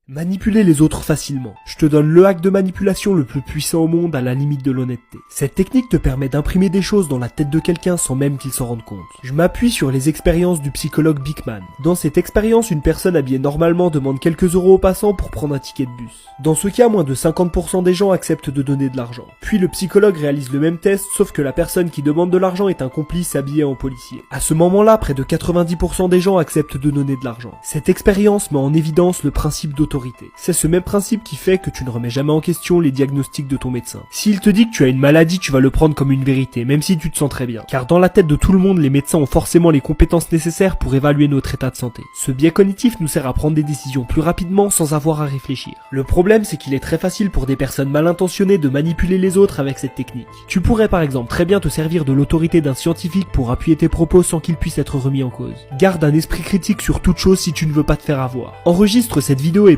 Manipuler les autres facilement. Je te donne le hack de manipulation le plus puissant au monde à la limite de l'honnêteté. Cette technique te permet d'imprimer des choses dans la tête de quelqu'un sans même qu'il s'en rende compte. Je m'appuie sur les expériences du psychologue Bickman. Dans cette expérience, une personne habillée normalement demande quelques euros aux passants pour prendre un ticket de bus. Dans ce cas, moins de 50% des gens acceptent de donner de l'argent. Puis le psychologue réalise le même test, sauf que la personne qui demande de l'argent est un complice habillé en policier. À ce moment-là, près de 90% des gens acceptent de donner de l'argent. Cette expérience met en évidence le principe d'autorité. C'est ce même principe qui fait que tu ne remets jamais en question les diagnostics de ton médecin. S'il te dit que tu as une maladie, tu vas le prendre comme une vérité, même si tu te sens très bien. Car dans la tête de tout le monde, les médecins ont forcément les compétences nécessaires pour évaluer notre état de santé. Ce biais cognitif nous sert à prendre des décisions plus rapidement sans avoir à réfléchir. Le problème, c'est qu'il est très facile pour des personnes mal intentionnées de manipuler les autres avec cette technique. Tu pourrais par exemple très bien te servir de l'autorité d'un scientifique pour appuyer tes propos sans qu'il puisse être remis en cause. Garde un esprit critique sur toute chose si tu ne veux pas te faire avoir. Enregistre cette vidéo et